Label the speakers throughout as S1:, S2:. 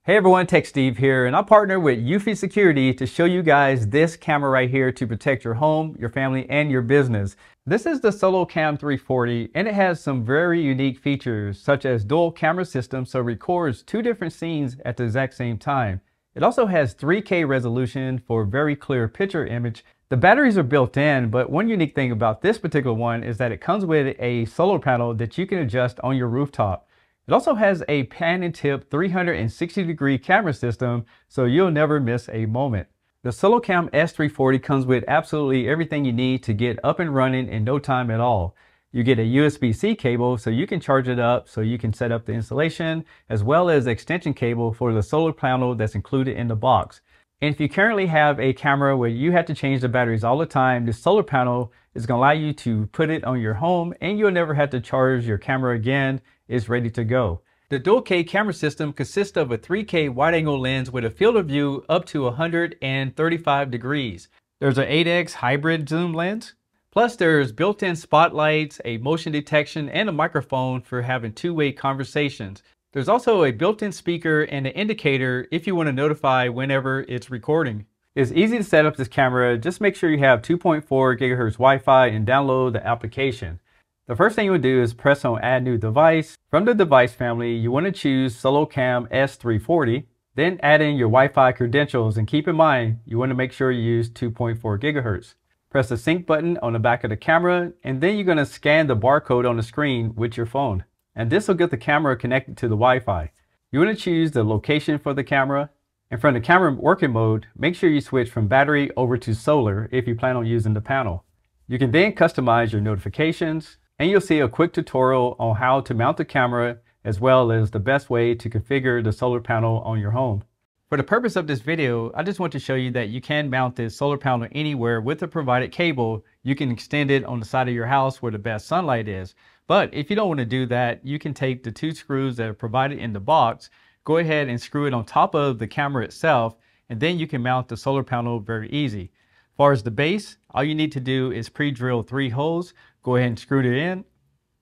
S1: Hey everyone, Tech Steve here, and I partner with Eufy Security to show you guys this camera right here to protect your home, your family, and your business. This is the SoloCam 340, and it has some very unique features such as dual camera system, so it records two different scenes at the exact same time. It also has 3K resolution for very clear picture image. The batteries are built in, but one unique thing about this particular one is that it comes with a solar panel that you can adjust on your rooftop. It also has a pan and tip 360-degree camera system, so you'll never miss a moment. The SoloCam S340 comes with absolutely everything you need to get up and running in no time at all. You get a USB-C cable so you can charge it up so you can set up the installation, as well as extension cable for the solar panel that's included in the box. And if you currently have a camera where you have to change the batteries all the time, the solar panel is going to allow you to put it on your home and you'll never have to charge your camera again. It's ready to go. The Dual K camera system consists of a 3K wide-angle lens with a field of view up to 135 degrees. There's an 8x hybrid zoom lens. Plus there's built-in spotlights, a motion detection, and a microphone for having two-way conversations. There's also a built-in speaker and an indicator if you want to notify whenever it's recording. It's easy to set up this camera. Just make sure you have 2.4 GHz Wi-Fi and download the application. The first thing you would do is press on Add New Device. From the device family, you want to choose SoloCam S340. Then add in your Wi-Fi credentials, and keep in mind, you want to make sure you use 2.4 GHz. Press the sync button on the back of the camera, and then you're going to scan the barcode on the screen with your phone. And this will get the camera connected to the Wi-Fi. You want to choose the location for the camera. And from the camera working mode, make sure you switch from battery over to solar if you plan on using the panel. You can then customize your notifications, and you'll see a quick tutorial on how to mount the camera as well as the best way to configure the solar panel on your home. For the purpose of this video, I just want to show you that you can mount this solar panel anywhere with the provided cable. You can extend it on the side of your house where the best sunlight is. But if you don't want to do that, you can take the two screws that are provided in the box, go ahead and screw it on top of the camera itself, and then you can mount the solar panel very easy. As far as the base, all you need to do is pre-drill 3 holes, go ahead and screw it in,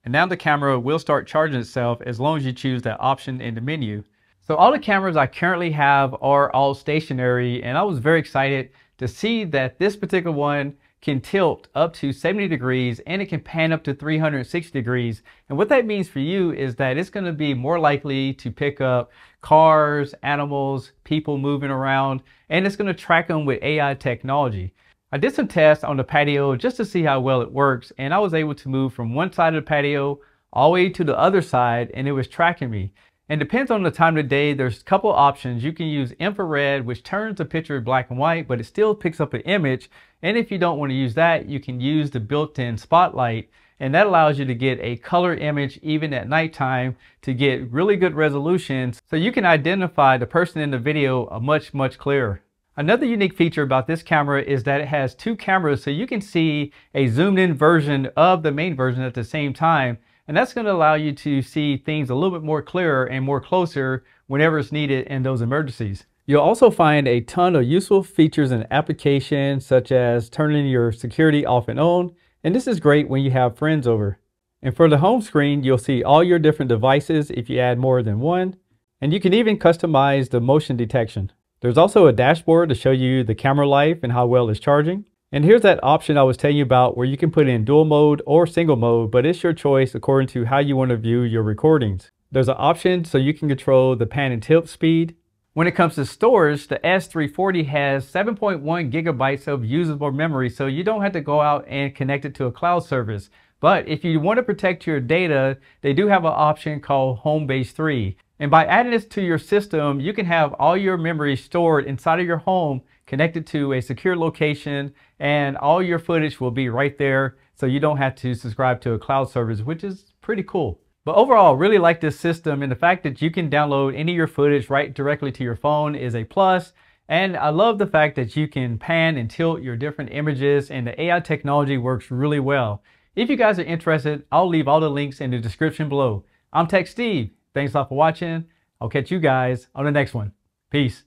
S1: and now the camera will start charging itself as long as you choose that option in the menu. So all the cameras I currently have are all stationary, and I was very excited to see that this particular one can tilt up to 70 degrees and it can pan up to 360 degrees. And what that means for you is that it's going to be more likely to pick up cars, animals, people moving around, and it's going to track them with AI technology. I did some tests on the patio just to see how well it works, and I was able to move from one side of the patio all the way to the other side, and it was tracking me. And depends on the time of the day, there's a couple options. You can use infrared, which turns the picture black and white, but it still picks up an image. And if you don't want to use that, you can use the built-in spotlight, and that allows you to get a color image even at nighttime to get really good resolution, so you can identify the person in the video much clearer. Another unique feature about this camera is that it has 2 cameras, so you can see a zoomed in version of the main version at the same time. And that's going to allow you to see things a little bit more clearer and more closer whenever it's needed in those emergencies. You'll also find a ton of useful features and applications, such as turning your security off and on. And this is great when you have friends over. And for the home screen, you'll see all your different devices if you add more than one. And you can even customize the motion detection. There's also a dashboard to show you the camera life and how well it's charging. And here's that option I was telling you about where you can put in dual mode or single mode, but it's your choice according to how you want to view your recordings. There's an option so you can control the pan and tilt speed. When it comes to storage, the S340 has 7.1 gigabytes of usable memory, so you don't have to go out and connect it to a cloud service. But if you want to protect your data, they do have an option called Homebase 3. And by adding this to your system, you can have all your memory stored inside of your home, connected to a secure location, and all your footage will be right there, so you don't have to subscribe to a cloud service, which is pretty cool. But overall, I really like this system, and the fact that you can download any of your footage right directly to your phone is a plus. And I love the fact that you can pan and tilt your different images, and the AI technology works really well. If you guys are interested, I'll leave all the links in the description below. I'm Tech Steve. Thanks a lot for watching. I'll catch you guys on the next one. Peace.